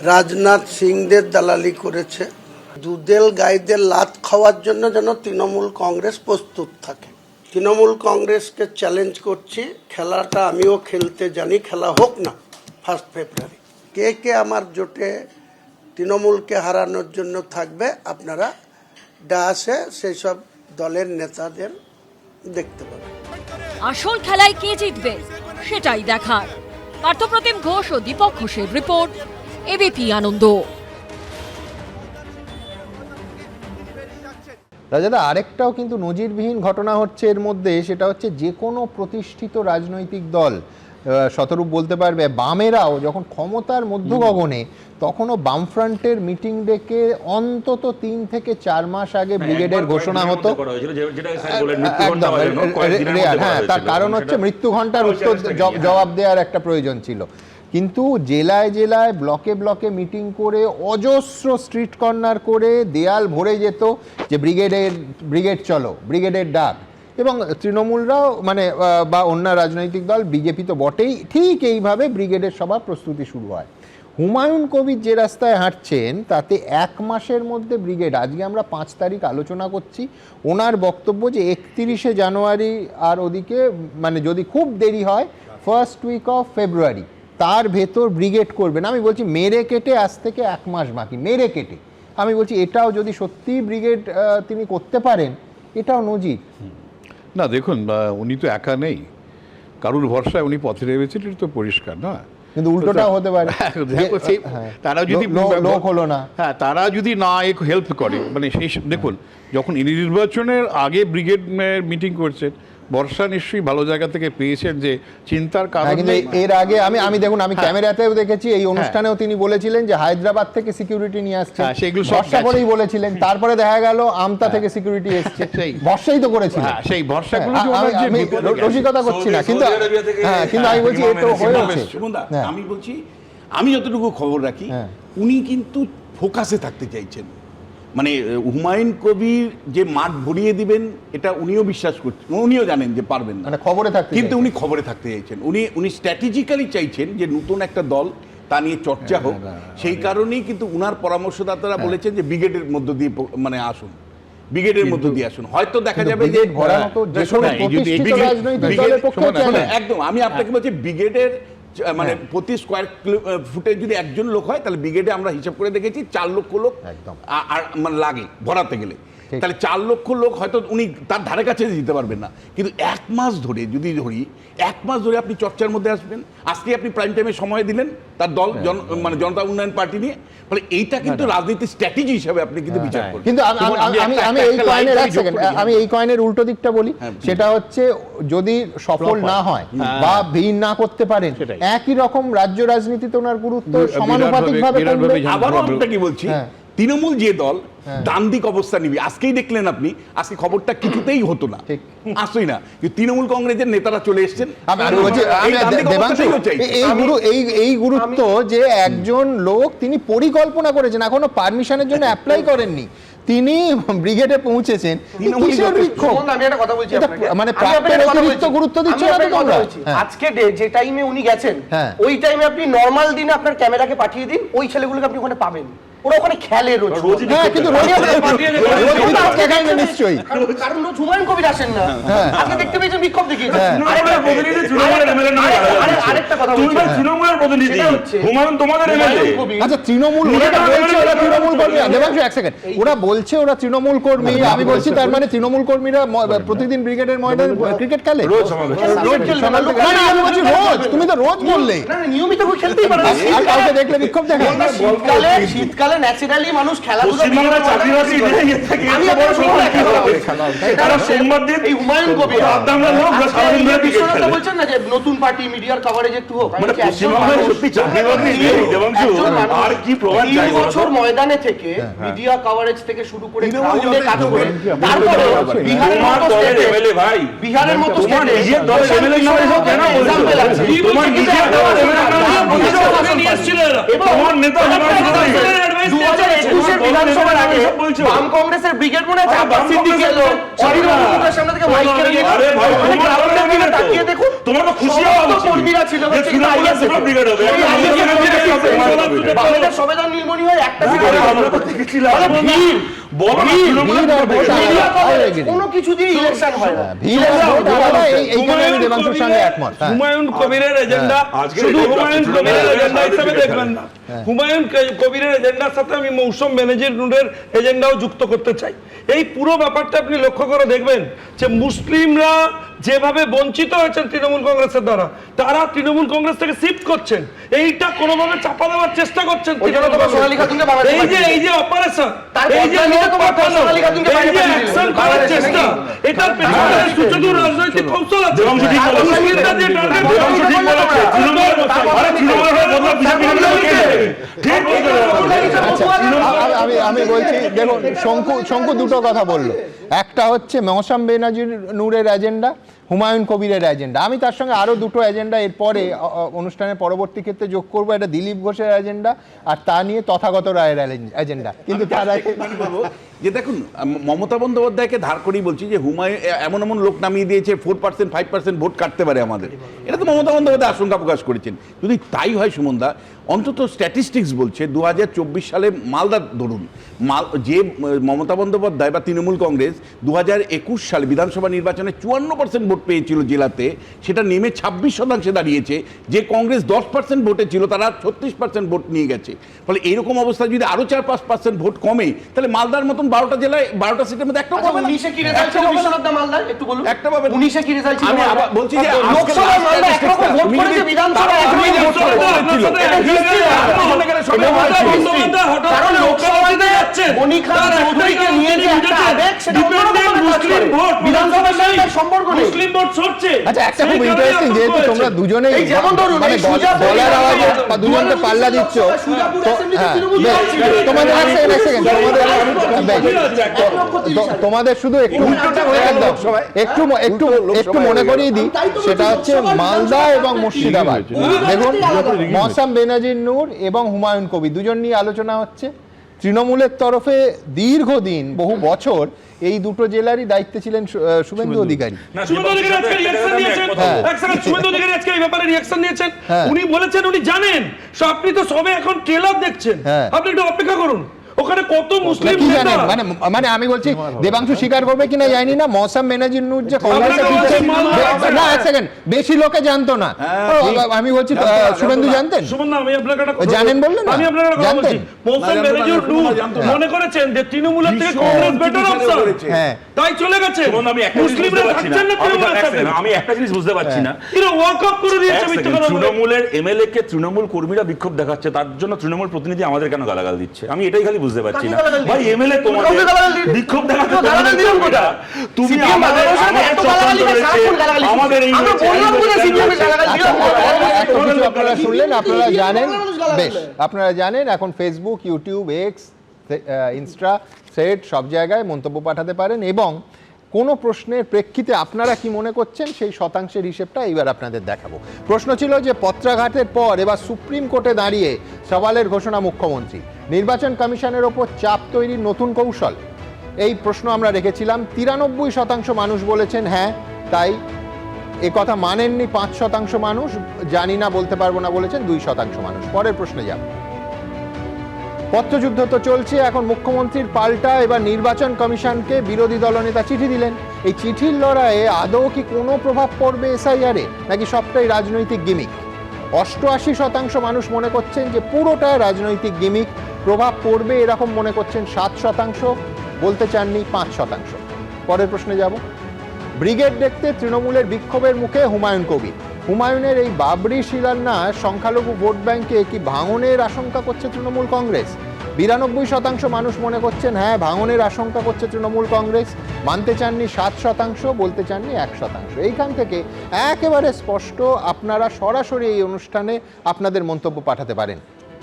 রাজনাথ সিংদের দালালি করেছে। দুদেল গাইদের লাত খাওয়ার জন্য যেন তৃণমূল কংগ্রেস প্রস্তুত থাকে। তৃণমূল কংগ্রেসকে চ্যালেঞ্জ করছি, খেলাটা আমিও খেলতে জানি, খেলা হোক না 1 ফেব্রুয়ারি। কে কে আমার জোটে তৃণমূলকে হারানোর জন্য থাকবে আপনারা ডাসে সেই সব দলের নেতাদের দেখতে পাবেন। আসল খেলায় কে জিতবে সেটাই দেখার। পার্থপ্রতিম ঘোষ ও দীপক ঘোষের রিপোর্ট, এবিপি আনন্দ। রাজাদা, আরেকটাও কিন্তু নজিরবিহীন ঘটনা হচ্ছে এর মধ্যে, সেটা হচ্ছে যে কোনো প্রতিষ্ঠিত রাজনৈতিক দল, শতরূপ বলতে পারবে, বামেরাও যখন ক্ষমতার মধ্য গগনে, তখনও বামফ্রন্টের মিটিং ডেকে অন্তত 3 থেকে 4 মাস আগে ব্রিগেডের ঘোষণা হতো। হ্যাঁ, তার কারণ হচ্ছে মৃত্যু ঘণ্টার উত্তর জবাব দেওয়ার একটা প্রয়োজন ছিল। কিন্তু জেলায় জেলায় ব্লকে ব্লকে মিটিং করে অজস্র স্ট্রিট কর্নার করে দেয়াল ভরে যেত যে ব্রিগেড চলো, ব্রিগেডের ডাক। এবং তৃণমূলরাও মানে বা অন্য রাজনৈতিক দল, বিজেপি তো বটেই, ঠিক এইভাবে ব্রিগেডের সভা প্রস্তুতি শুরু হয়। হুমায়ুন কবির যে রাস্তায় হাঁটছেন তাতে 1 মাসের মধ্যে ব্রিগেড, আজকে আমরা 5 তারিখ আলোচনা করছি, ওনার বক্তব্য যে 31শে জানুয়ারি আর ওদিকে মানে যদি খুব দেরি হয় 1st উইক অফ ফেব্রুয়ারি তার ভেতর ব্রিগেড করবেন। আমি বলছি মেরে কেটে আজ থেকে 1 মাস বাকি, মেরে কেটে। আমি বলছি এটাও যদি সত্যি ব্রিগেড তিনি করতে পারেন, এটাও নজির। না দেখুন, উনি তো একা নেই, কারুর ভরসায় উনি পথে নেমেছেন, এটা তো পরিষ্কার না। কিন্তু উল্টোটাও হতে পারে, তারা যদি লোক হলো না, হ্যাঁ তারা যদি না হেল্প করে, মানে সেই দেখুন যখন নির্বাচনের আগে ব্রিগেড মিটিং করছেন, বর্ষা নিশ্চয়ই ভালো জায়গা থেকে পেয়েছেন যে চিন্তার কারণ। কিন্তু এর আগে আমি দেখুন, আমি ক্যামেরাতেও দেখেছি, এই অনুষ্ঠানেও তিনি বলেছিলেন যে হায়দ্রাবাদ থেকে সিকিউরিটি নিয়ে আসছে, সেগুলো ভরসা করেই বলেছিলেন। তারপরে দেখা গেল আমতা থেকে সিকিউরিটি এসছে, ভরসাই তো করেছিলেন। সেই ভরসাগুলো রসিকতা করছি না, কিন্তু কিন্তু আমি বলছি এ তো হয়েছে। আমি বলছি, আমি যতটুকু খবর রাখি, উনি কিন্তু ফোকাসে থাকতে চাইছেন। মানে হুমায়ুন কবির যে মাঠ ভরিয়ে দিবেন এটা উনিও বিশ্বাস করছেন, উনিও জানেন যে পারবেন না, মানে খবরে থাকতে, কিন্তু উনি খবরে থাকতে চাইছেন। উনি স্ট্র্যাটেজিক্যালি চাইছেন যে নতুন একটা দল তা নিয়ে চর্চা হোক। সেই কারণেই কিন্তু উনার পরামর্শদাতারা বলেছেন যে ব্রিগেডের মধ্য দিয়ে মানে আসুন, ব্রিগেডের মধ্য দিয়ে আসুন। হয়তো দেখা যাবে যে একদম, আমি আপনাকে বলছি ব্রিগেডের মানে প্রতি স্কোয়ার ফুটে যদি 1 জন লোক হয়, তাহলে ব্রিগেডে আমরা হিসাব করে দেখেছি 4 লক্ষ লোক আর মানে লাগে ভরাতে গেলে। তাহলে 4 লক্ষ লোক হয়তো উনি তার ধারে কাছে দিতে পারবেন না, কিন্তু 1 মাস ধরে যদি ধরি, 1 মাস ধরে আপনি চর্চার মধ্যে আসবেন। আজকে আপনি প্রাইম টাইমে সময় দিলেন তার দল মানে জনতা উন্নয়ন পার্টি নিয়ে, ফলে এইটা কিন্তু রাজনীতির স্ট্র্যাটেজি হিসাবে আপনি কিন্তু বিচার করবেন। কিন্তু আমি এই কয়েনের উল্টো দিকটা বলি, সেটা হচ্ছে যদি সফল না হয় বা ভিড় না করতে পারেন, একই রকম রাজ্য রাজনীতিতে ওনার গুরুত্ব সমানুপাতিকভাবে কমবে। আবারও আপনাকে বলছি, তৃণমূল যে দল ডান দিক অবস্থা নিবি, আজকেই দেখলেন আপনি, আজকে খবরটা কিছুতেই হতো না, আসই না, তৃণমূল কংগ্রেসের নেতারা চলে এসছেন। এই গুরুত্ব যে একজন লোক তিনি পরিকল্পনা করেছেন, এখনো পারমিশনের জন্য অ্যাপ্লাই করেননি, তিনি ব্রিগেডে পৌঁছেছেন। আমি একটা কথা বলছি, মানে প্রাপ্তের অতিরিক্ত গুরুত্ব দিচ্ছে না তো তোমরা। আজকে যে টাইমে উনি গেছেন, ওই টাইমে আপনি নরমাল দিনে আপনার ক্যামেরাকে পাঠিয়ে দিন, ওই ছেলেগুলোকে আপনি ওখানে পাবেন, ওরা ওখানে খেলে রোজ। কিন্তু নিশ্চয়ই, কারণ রোজ হুমায়ুন কবির আসেন না, আজকে দেখতে পেয়েছেন বিক্ষোভ দেখিয়েছেন। আরেকটা কথা বলছি, তৃণমূলের প্রতিনিধি হুমায়ুন তোমাদের এমএলএ। আচ্ছা, তৃণমূল তৃণমূল কর্মী, দেবাংশু এক সেকেন্ড, ওরা বলছে ওরা তৃণমূল কর্মী, আমি বলছি তার মানে তৃণমূল কর্মীরা প্রতিদিন ব্রিগেডের ময়দানে ক্রিকেট খেলে? রোজ, তুমি তো রোজ বললে, নিয়মিত খেলতেই পারে, আর কাউকে দেখলে বিক্ষোভ দেখে। শীতকালে ন্যাচারালি মানুষ খেলাধুলা, সোমবার দিন এই হুমায়ুন কবির কথা বলছেন না যে নতুন পার্টি মিডিয়ার কভারেজ একটু হোক, মানে পশ্চিমবঙ্গে সত্যি চাকরি বাকরি নেই দেবাংশু, আর কি প্রমাণ চাই? 3 বছর ময়দানে থেকে মিডিয়া কভারেজ থেকে শুরু করে গ্রাউন্ডে কাজ করে, তারপরে বিহারের মতো তোমার নিজের দলের এমএলএ নামে সব কেন বলছো? তোমার নিজের দলের এমএলএ নামে সব বলছো? তোমার নেতা 2021 বিধানসভার আগে বাম কংগ্রেসের ব্রিগেড মনে আছে, আব্বাস সিদ্দিকী এলো অরিন্দমের সামনে থেকে মাইক কেড়ে নিয়ে, আরে ভাই গ্রাউন্ডের দিকে তাকিয়ে দেখুন, তোমার তো খুশি হওয়া উচিত কর্মীরা ছিল যে তৃণমূলের দুটো ব্রিগেড হবে, বামেদের সবেদান নীলমণি হয় একটা ব্রিগেড, আমরা তো দেখেছিলাম ভিড় বড় না কোনো কিছু দিয়ে ইলেকশন হয় না। হুমায়ুন কবিরের এজেন্ডা শুধু হুমায়ুন কবিরের এজেন্ডা হিসেবে দেখবেন না, হুমায়ুন কবিরের এজেন্ডার সাথে আমি মৌসুম ব্যানার্জির নুরের এজেন্ডাও যুক্ত করতে চাই। এই পুরো ব্যাপারটা আপনি লক্ষ্য করে দেখবেন যে মুসলিমরা যেভাবে বঞ্চিত হয়েছেন তৃণমূল কংগ্রেসের দ্বারা, তারা তৃণমূল কংগ্রেস থেকে শিফট করছেন, এইটা কোনোভাবে চাপা দেওয়ার চেষ্টা করছেন। এই যে অপারেশন, এই যে অ্যাকশন করার চেষ্টা, এটার পেছনে সুচতুর রাজনৈতিক কৌশল আছে। আমি বলছি দেখুন, শঙ্কু দুটো কথা বললো, একটা হচ্ছে মৌসুম বেনাজির নূরের এজেন্ডা, হুমায়ুন কবিরের এজেন্ডা। আমি তার সঙ্গে আরো দুটো এজেন্ডা এরপরে অনুষ্ঠানের পরবর্তী ক্ষেত্রে যোগ করবো, একটা দিলীপ ঘোষের এজেন্ডা আর তা নিয়ে তথাগত রায়ের এজেন্ডা। কিন্তু তার আগে যে দেখুন, মমতা বন্দ্যোপাধ্যায়কে ধার করেই বলছি যে হুমায়ুন এমন এমন লোক নামিয়ে দিয়েছে 4% 5% ভোট কাটতে পারে আমাদের, এটা তো মমতা বন্দ্যোপাধ্যায় আশঙ্কা প্রকাশ করেছেন। যদি তাই হয় সুমনদা, অন্তত স্ট্যাটিস্টিক্স বলছে 2024 সালে মালদা ধরুন, যে মমতা বন্দ্যোপাধ্যায় বা তৃণমূল কংগ্রেস 2021 সালে বিধানসভা নির্বাচনে 54% ভোট পেয়েছিল জেলাতে, সেটা নেমে 26% দাঁড়িয়েছে। যে কংগ্রেস 10% ভোটে ছিল, তারা 36% ভোট নিয়ে গেছে। ফলে এইরকম অবস্থায় যদি আরো 4-5% ভোট কমে, তাহলে মালদার মতন 12টা জেলায় 12টা সিটের মধ্যে একটা পাবে না। 19 এ কি রেজাল্ট ছিল বিশ্বনাথ দা মালদায় একটু বলুন? একটা পাবে। 19 এ কি রেজাল্ট ছিল? আমি আবার বলছি যে লোকসভা মালদা একরকম ভোট করেছে, বিধানসভা একরকম ভোট করেছে। কারণ লোকসভাতে মনি খান চৌধুরীকে নিয়ে যে একটা আবেগ, সেটা মুসলিম ভোট বিধানসভার সাথে সম্পর্ক নেই, মুসলিম ভোট ছড়ছে। আচ্ছা, একটা খুব ইন্টারেস্টিং, যেহেতু তোমরা দুজনেই মানে বলার আওয়াজে দুজনকে পাল্লা দিচ্ছ, তোমাদের শুধু একটু মনে করিয়ে দিই, সেটা হচ্ছে মালদা এবং মুর্শিদাবাদ। দেখুন, মৌসুম বেনাজির নূর এবং হুমায়ুন কবির দুজন নিয়ে আলোচনা হচ্ছে। তৃণমূলের তরফে দীর্ঘদিন বহু বছর এই দুটো জেলারই দায়িত্বে ছিলেন শুভেন্দু অধিকারী। উনি বলেছেন উনি জানেন, আপনি তো সবে এখন ট্রেলার দেখছেন, আপনি একটু অপেক্ষা করুন। ওখানে কত মুসলিম নেতা, মানে আমি বলছি দেবাংশু স্বীকার করবে কিনা জানি না, মৌসুম বেনাজির নূর যে কংগ্রেসে না, এক সেকেন্ড, বেশি লোকে জানতো না। আমি বলছি শুভেন্দু জানতেন, জানেন বললেন, আমি আপনাকে জানতেন মৌসুম বেনাজির নূর মনে করেছেন যে তৃণমূলের থেকে কংগ্রেস বেটার অপশন, তাই চলে গেছে। মুসলিমরা থাকছেন না তৃণমূলের সাথে। আমি একটা জিনিস বুঝতে পারছি না, এরা ওয়াক আপ করে দিয়েছে মিথ্যা কথা বলে। তৃণমূলের এমএলএ কে তৃণমূল কর্মীরা বিক্ষোভ দেখাচ্ছে, তার জন্য তৃণমূল প্রতিনিধি আমাদের কেন গালাগাল দিচ্ছে? আমি এটাই খালি বুঝতে পারছি না ভাই। এমএলএ তোমাদের বিক্ষোভ দেখাতে তুমি আমাদের এই আপনারা শুনলেন, আপনারা জানেন, বেশ আপনারা জানেন এখন Facebook, YouTube, x, Insta, thread সব জায়গায় মন্তব্য পাঠাতে পারেন, এবং কোনো প্রশ্নের প্রেক্ষিতে আপনারা কি মনে করছেন সেই শতাংশের হিসেবটা এইবার আপনাদের দেখাবো। প্রশ্ন ছিল যে পত্রাঘাতের পর এবার সুপ্রিম কোর্টে দাঁড়িয়ে সওয়ালের ঘোষণা মুখ্যমন্ত্রী, নির্বাচন কমিশনের ওপর চাপ তৈরির নতুন কৌশল, এই প্রশ্ন আমরা রেখেছিলাম। 93% মানুষ বলেছেন হ্যাঁ তাই, এ কথা মানেননি 5% মানুষ, জানি না বলতে পারবো না বলেছেন 2% মানুষ। পরের প্রশ্নে যাব। পত্রযুদ্ধ তো চলছে, এখন মুখ্যমন্ত্রীর পাল্টা এবার নির্বাচন কমিশনকে বিরোধী দলনেতা চিঠি দিলেন। এই চিঠির লড়াইয়ে আদৌ কি কোনো প্রভাব পড়বে এসআইআরে, নাকি সবটাই রাজনৈতিক গিমিক? 88% মানুষ মনে করছেন যে পুরোটা রাজনৈতিক গিমিক, প্রভাব পড়বে এরকম মনে করছেন 7%, বলতে চাননি 5%। পরের প্রশ্নে যাব। ব্রিগেড দেখতে তৃণমূলের বিক্ষোভের মুখে হুমায়ুন কবির। হুমায়ুনের এই বাবরি শিলান্যাস সংখ্যালঘু ভোট ব্যাংকে কি ভাঙনের আশঙ্কা করছে তৃণমূল কংগ্রেস? 92% মানুষ মনে করছেন হ্যাঁ ভাঙনের আশঙ্কা করছে তৃণমূল কংগ্রেস, মানতে চাননি 7%, বলতে চাননি 1%। এইখান থেকে একেবারে স্পষ্ট আপনারা সরাসরি এই অনুষ্ঠানে আপনাদের মন্তব্য পাঠাতে পারেন।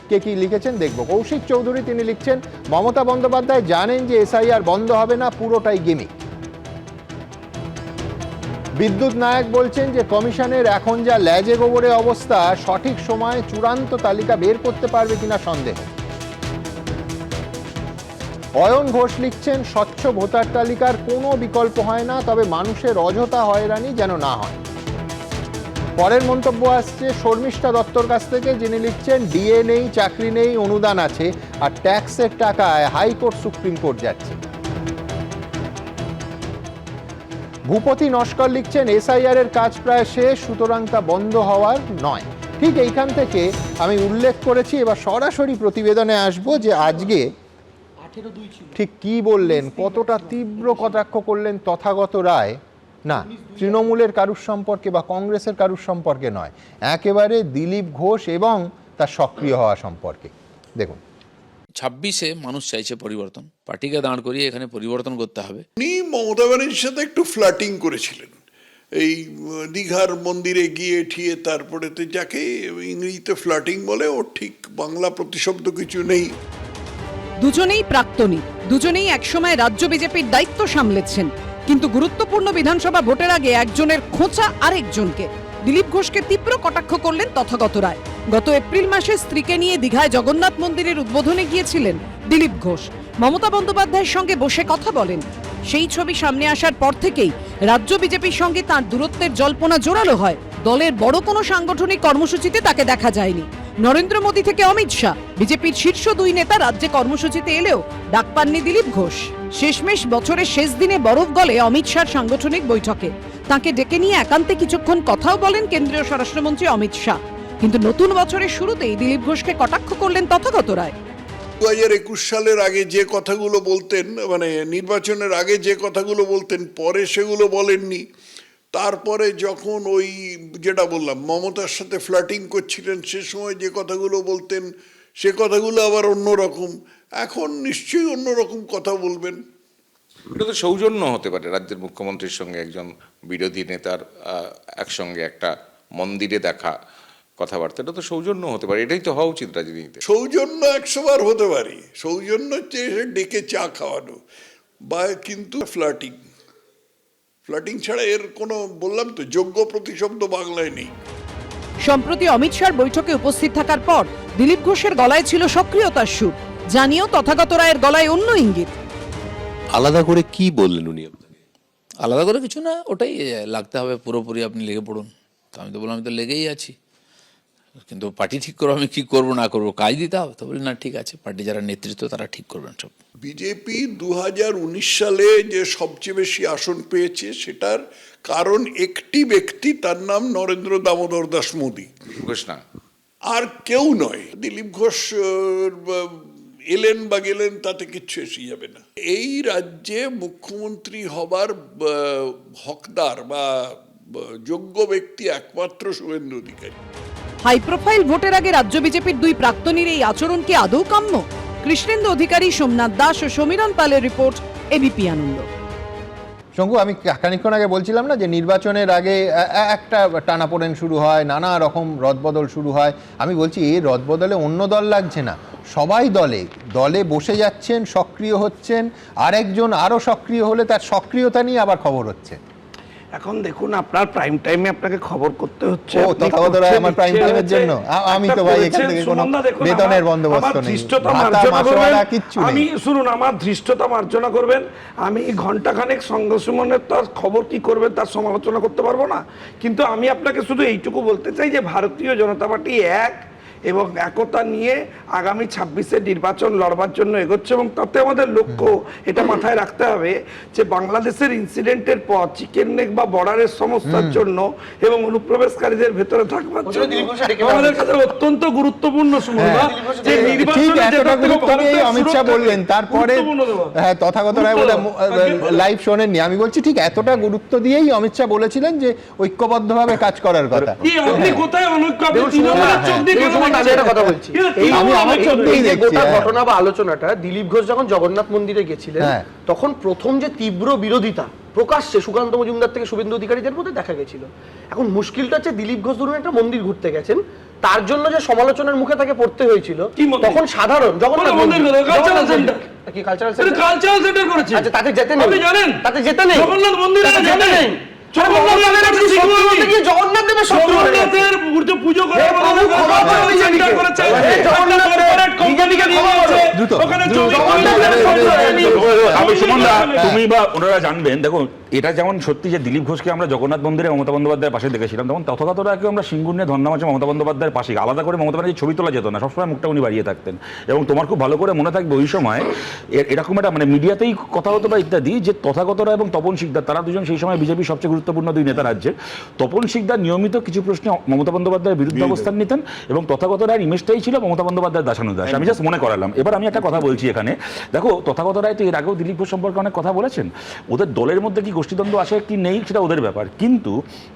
কে কি লিখেছেন দেখব। কৌশিক চৌধুরী তিনি লিখছেন, মমতা বন্দ্যোপাধ্যায় জানেন যে এসআইআর বন্ধ হবে না, পুরোটাই গেমিক। বিদ্যুৎ নায়ক বলছেন যে কমিশনের এখন যা ল্যাজে গোবরে অবস্থা, সঠিক সময়ে চূড়ান্ত তালিকা বের করতে পারবে কিনা সন্দেহ। অয়ন ঘোষ লিখছেন, স্বচ্ছ ভোটার তালিকার কোনো বিকল্প হয় না, তবে মানুষের অযথা হয়রানি যেন না হয়। পরের মন্তব্য আসছে শর্মিষ্ঠা দত্তর কাছ থেকে, যিনি লিখছেন ডিএ নেই, চাকরি নেই, অনুদান আছে, আর ট্যাক্সের টাকায় হাইকোর্ট সুপ্রিম কোর্ট যাচ্ছে। ভূপতি নস্কর লিখছেন এসআইআর এর কাজ প্রায় শেষ, সুতরাং তা বন্ধ হওয়ার নয়। ঠিক এইখান থেকে আমি উল্লেখ করেছি, এবার সরাসরি প্রতিবেদনে আসবো যে আজকে ঠিক কি বললেন, কতটা তীব্র কটাক্ষ করলেন তথাগত রায়। না, তৃণমূলের কারুর সম্পর্কে বা কংগ্রেসের কারুর সম্পর্কে নয়, একেবারে দিলীপ ঘোষ এবং তার সক্রিয় হওয়া সম্পর্কে। দেখুন, 26-এ মানুষ চাইছে পরিবর্তন, পার্টিকে দাঁড় করিয়ে এখানে পরিবর্তন করতে হবে। উনি মমতা ব্যানার্জির সাথে একটু ফ্লার্টিং করেছিলেন, এই দীঘার মন্দিরে গিয়ে ঠিয়ে, তারপরেতে যাকে ইংরেজিতে ফ্লার্টিং বলে, ওর ঠিক বাংলা প্রতিশব্দ কিছু নেই। দুজনেই প্রাক্তনী, দুজনেই একসময় রাজ্য বিজেপির দায়িত্ব সামলেছেন, কিন্তু গুরুত্বপূর্ণ বিধানসভা ভোটের আগে একজনের খোঁচা আরেকজনকে। দিলীপ ঘোষকে তীব্র কটাক্ষ করলেন তথাগত রায়। গত এপ্রিল মাসে স্ত্রীকে নিয়ে দীঘায় জগন্নাথ মন্দিরের উদ্বোধনে গিয়েছিলেন দিলীপ ঘোষ। মমতা বন্দ্যোপাধ্যায়ের সঙ্গে বসে কথা বলেন। সেই ছবি সামনে আসার পর থেকেই রাজ্য বিজেপির সঙ্গে তাঁর দূরত্বের জল্পনা জোরালো হয়। দলের বড় কোনো সাংগঠনিক কর্মসূচিতে তাকে দেখা যায়নি। নরেন্দ্র মোদী থেকে অমিত শাহ, বিজেপির শীর্ষ দুই নেতা রাজ্যে কর্মসূচিতে এলেও ডাক পাননি দিলীপ ঘোষ। শেষমেশ বছরের শেষ দিনে বরফ গলে অমিত শাহর সাংগঠনিক বৈঠকে তাকে ডেকে নিয়ে একান্তে কিছুক্ষণ কথাও বলেন কেন্দ্রীয় স্বরাষ্ট্রমন্ত্রী অমিত শাহ। কিন্তু নতুন বছরের শুরুতেই দিলীপ ঘোষকে কটাক্ষ করলেন তথাগত রায়। 2021 সালের আগে যে কথাগুলো বলতেন, মানে নির্বাচনের আগে যে কথাগুলো বলতেন, পরে সেগুলো বলেননি। তারপরে যখন ওই যেটা বললাম মমতার সাথে ফ্লার্টিং করছিলেন, সে সময় যে কথাগুলো বলতেন সে কথাগুলো আবার অন্যরকম। এখন নিশ্চয়ই অন্যরকম কথা বলবেন। এটা তো সৌজন্য হতে পারে রাজ্যের মুখ্যমন্ত্রীর সঙ্গে একজন বিরোধী নেতার একসঙ্গে একটা মন্দিরে দেখা কথাবার্তা, এটা তো সৌজন্য হতে পারে। এটাই তো হওয়া উচিত রাজনীতিতে। সৌজন্য 100 বার হতে পারে, সৌজন্য হচ্ছে ডেকে চা খাওয়ানো, বা কিন্তু ফ্লার্টিং ছাড়া এর কোনো, বললাম তো, যোগ্য প্রতিশব্দ বাংলায় নেই। সম্প্রতি অমিত শাহর বৈঠকে উপস্থিত থাকার পর দিলীপ ঘোষের গলায় ছিল সক্রিয়তার সুর, জানিয়েও তথাগত রায়ের গলায় অন্য ইঙ্গিত। আলাদা করে কি বললেন উনি? আলাদা করে কিছু না, ওটাই লাগতে হবে পুরোপুরি, আপনি লেগে পড়ুন। তো আমি তো বললাম আমি তো লেগেই আছি, কিন্তু পার্টি ঠিক করবো আমি কি করবো না করবো, কাজ দিতে হবে। তো বলি না ঠিক আছে, পার্টি যারা নেতৃত্ব তারা ঠিক করবেন সব। বিজেপি 2019 সালে যে সবচেয়ে বেশি আসন পেয়েছে সেটার কারণ একটি ব্যক্তি, তার নাম নরেন্দ্র দামোদর দাস মোদী। ঘোষ না, আর কেউ নয়। দিলীপ ঘোষ এলেন বা গেলেন তাতে কিচ্ছু এসে যাবে না। এই রাজ্যে মুখ্যমন্ত্রী হবার হকদার বা যোগ্য ব্যক্তি একমাত্র শুভেন্দু অধিকারী। হাই প্রোফাইল ভোটের আগে রাজ্য বিজেপির দুই প্রাক্তনীর এই আচরণ কি আদৌ কাম্য? কৃষ্ণেন্দু অধিকারী, সোমনাথ দাস ও সমীরণ পালের রিপোর্ট, এবিপি আনন্দ। শঙ্কু, আমি খানিকক্ষণ আগে বলছিলাম না যে নির্বাচনের আগে একটা টানাপোড়েন শুরু হয়, নানা রকম রদবদল শুরু হয়। আমি বলছি এই রদবদলে অন্য দল লাগছে না, সবাই দলে বসে যাচ্ছেন, সক্রিয় হচ্ছেন। আরেকজন আরো সক্রিয় হলে তার সক্রিয়তা নিয়ে আবার খবর হচ্ছে। এখন দেখুন, আপনার প্রাইম টাইমে আপনাকে খবর করতে হচ্ছে। ও তথাগত রায় আমার প্রাইম টাইমের জন্য, আমি তো ভাই এখান থেকে কোনো বেতনের বন্দোবস্ত নেই, কিচ্ছু নেই। আমি শুনুন, আমার ধৃষ্টতা মার্জনা করবেন, আমি ঘন্টাখানেক সঙ্গ সুমনের তার খবর কি করবেন তার সমালোচনা করতে পারবো না। কিন্তু আমি আপনাকে শুধু এইটুকু বলতে চাই যে ভারতীয় জনতা পার্টি এক এবং একতা নিয়ে আগামী 26-এ নির্বাচন লড়বার জন্য এগোচ্ছে, এবং তাতে আমাদের লক্ষ্য এটা মাথায় রাখতে হবে যে বাংলাদেশের ইনসিডেন্টের পর চিকেন নেক বা বর্ডারের সমস্যার জন্য এবং অনুপ্রবেশকারীদের ভেতরে থাকবার জন্য আমাদের কাছে অত্যন্ত গুরুত্বপূর্ণ যে নির্বাচনে যেটা গুরুত্ব দিয়ে অমিত শাহ বললেন, তারপরে হ্যাঁ তথাগত রায় লাইভ শোনেননি। আমি বলছি ঠিক এতটা গুরুত্ব দিয়েই অমিত শাহ বলেছিলেন যে ঐক্যবদ্ধভাবে কাজ করার কথা। আপনি কোথায় অনৈক্য? আপনি তৃণমূলের চোখ দিয়ে আমি একটা কথা বলছি, এই যে গোটা ঘটনা বা আলোচনাটা, দিলীপ ঘোষ যখন জগন্নাথ মন্দিরে গেছিলেন তখন প্রথম যে তীব্র বিরোধিতা প্রকাশ্যে সুকান্ত মজুমদার থেকে শুভেন্দু অধিকারীদের মধ্যে দেখা গেছিল। এখন মুশকিলটা হচ্ছে দিলীপ ঘোষ ধরুন একটা মন্দির ঘুরতে গেছেন, তার জন্য যে সমালোচনার মুখে তাকে পড়তে হয়েছিল তখন সাধারণ জগন্নাথ মন্দির কি কালচারাল সেন্টার করেছে, আচ্ছা তাতে যেতে নেই, আপনি জানেন তাতে যেতে নেই, জগন্নাথ মন্দিরে যেতে নেই, জগন্নাথ দেবের জগন্নাথের পুজো করে তুমি বা ওনারা জানবেন। দেখো এটা যেমন সত্যি যে দিলীপ ঘোষকে আমরা জগন্নাথ মন্দিরে মমতা বন্দ্যোপাধ্যায়ের পাশে দেখেছিলাম, তখন তথাগতরাকে আমরা সিঙ্গুর নিয়ে ধর্ণা মাঝে মমতা বন্দ্যোপাধ্যায়ের পাশে, আলাদা করে মমতা ব্যানার্জির ছবি তোলা যেত না, সবসময় মুখটা উনি বাড়িয়ে থাকতেন। এবং তোমার খুব ভালো করে মনে থাকবে ওই সময় এরকম একটা মানে মিডিয়াতেই কথা হতো বা ইত্যাদি, যে তথাগতরা এবং তপন শিকদার তারা দুজন সেই সময় বিজেপির সবচেয়ে গুরুত্বপূর্ণ দুই নেতা রাজ্যের। তপন শিকদার নিয়মিত কিছু প্রশ্নে মমতা বন্দ্যোপাধ্যায়ের বিরুদ্ধে অবস্থান নিতেন এবং তথাগত রায়ের ইমেজটাই ছিল মমতা বন্দ্যোপাধ্যায়ের দাসানুদাস। আমি জাস্ট মনে করালাম। এবার আমি একটা কথা বলছি এখানে, দেখো তথাগত রায় তো এর আগেও দিলীপ ঘোষ সম্পর্কে অনেক কথা বলেছেন, ওদের দলের মধ্যে কি গোষ্ঠীদ্বন্দ্ব আসে কি নেই সেটা ওদের ব্যাপার, কিন্তু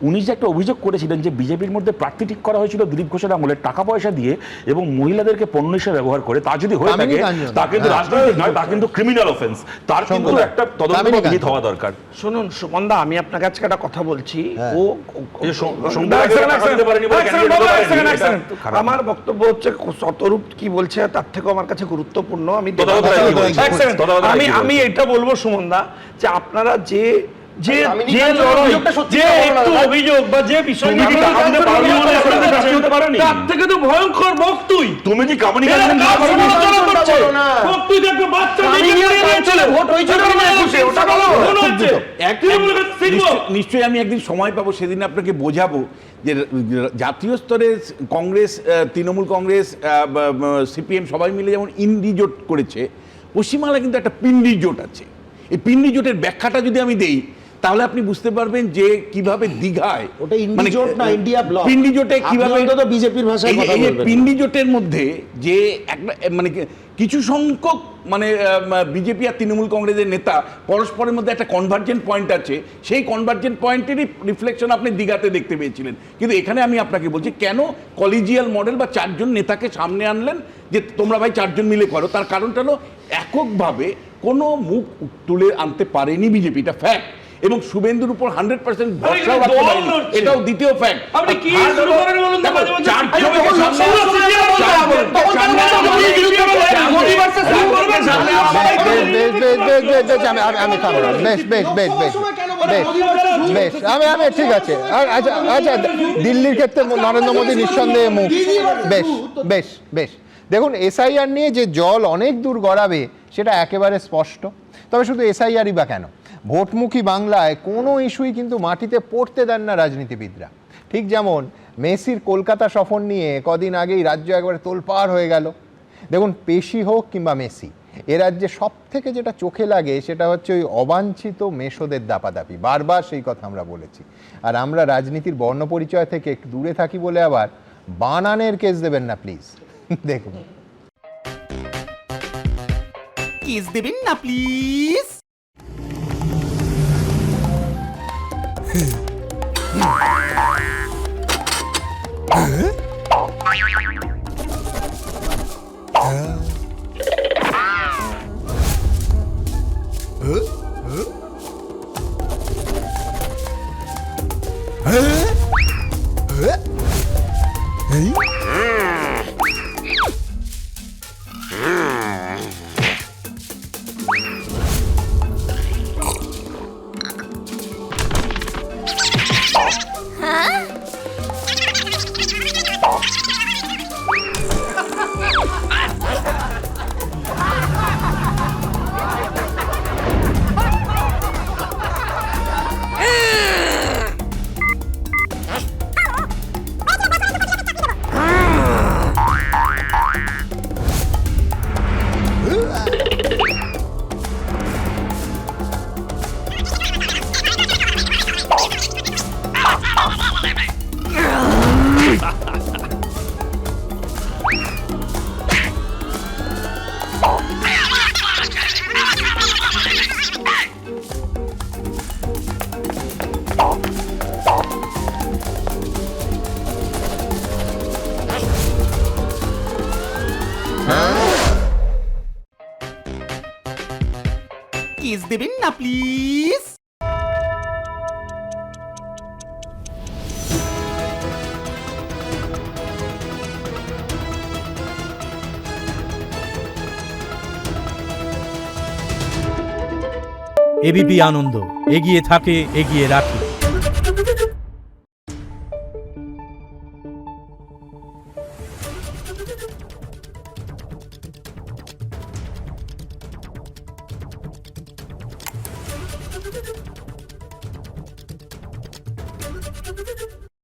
উনি যে একটা অভিযোগ করেছিলেন যে বিজেপির মধ্যে প্রার্থী ঠিক করা হয়েছিল দিলীপ ঘোষের আমলে টাকা পয়সা দিয়ে এবং মহিলাদেরকে পণ্য হিসেবে ব্যবহার করে, তা যদি হয়ে থাকে তা কিন্তু রাজনৈতিক নয়, তা কিন্তু ক্রিমিনাল অফেন্স, তার কিন্তু একটা তদন্ত হওয়া দরকার। শুনুন সুমনদা, আমি আপনার কাছে একটা কথা বলছি, ও আমার বক্তব্য হচ্ছে শতরূপ কি বলছে তার থেকে আমার কাছে গুরুত্বপূর্ণ। আমি এটা বলবো সুমনদা যে আপনারা যে যে অভিযোগ বা যে বিষয় তার থেকে তো ভয়ঙ্কর বক্তুই, তুমি কি নিশ্চয়ই আমি একদিন সময় পাবো, সেদিন আপনাকে বোঝাবো যে জাতীয় স্তরে কংগ্রেস, তৃণমূল কংগ্রেস, সিপিএম সবাই মিলে যেমন ইন্ডি জোট করেছে, পশ্চিমবাংলায় কিন্তু একটা পিন্ডি জোট আছে। এই পিন্ডি জোটের ব্যাখ্যাটা যদি আমি দেই তাহলে আপনি বুঝতে পারবেন যে কিভাবে দীঘায় পিন্ডি জোটে কিভাবে বিজেপির ভাষায় পিন্ডি জোটের মধ্যে যে একটা মানে কিছু সংখ্যক মানে বিজেপি আর তৃণমূল কংগ্রেসের নেতা পরস্পরের মধ্যে একটা কনভার্জেন্ট পয়েন্ট আছে, সেই কনভার্জেন্ট পয়েন্টেরই রিফ্লেকশন আপনি দীঘাতে দেখতে পেয়েছিলেন। কিন্তু এখানে আমি আপনাকে বলছি কেন কলিজিয়াল মডেল বা চারজন নেতাকে সামনে আনলেন যে তোমরা ভাই চারজন মিলে করো, তার কারণটা হলো এককভাবে কোনো মুখ তুলে আনতে পারেনি বিজেপি, এটা ফ্যাক্ট। এবং শুভেন্দুর উপর 100% ভরসা রাখতে পারেনি, এটাও দ্বিতীয় ফ্যাক্ট। আপনি কি শুরু করেন বলুন তো, মাঝে মাঝে আমি ঠিক আছে। আচ্ছা দিল্লির ক্ষেত্রে নরেন্দ্র মোদী নিঃসন্দেহে মুখ। বেশ বেশ বেশ দেখুন, এসআইআর নিয়ে যে জল অনেক দূর গড়াবে সেটা একেবারে স্পষ্ট। তবে শুধু এসআইআরই বা কেন, ভোটমুখী বাংলায় কোনো ইস্যুই কিন্তু মাটিতে পড়তে দেন না রাজনীতিবিদরা। ঠিক যেমন মেসির কলকাতা সফর নিয়ে কদিন আগেই রাজ্য একবারে তোলপাড় হয়ে গেল। দেখুন, পেশি হোক কিংবা মেসি, এ রাজ্যে সব থেকে যেটা চোখে লাগে সেটা হচ্ছে ওই অবাঞ্ছিত মেসোদের দাপাদাপি। বারবার সেই কথা আমরা বলেছি। আর আমরা রাজনীতির বর্ণপরিচয় থেকে একটু দূরে থাকি বলে আবার বানানের কেস দেবেন না প্লিজ। দেখুন, কেস দেবেন না প্লিজ। না প্লিজ। এবিপি আনন্দ, এগিয়ে থাকে, এগিয়ে রাখে।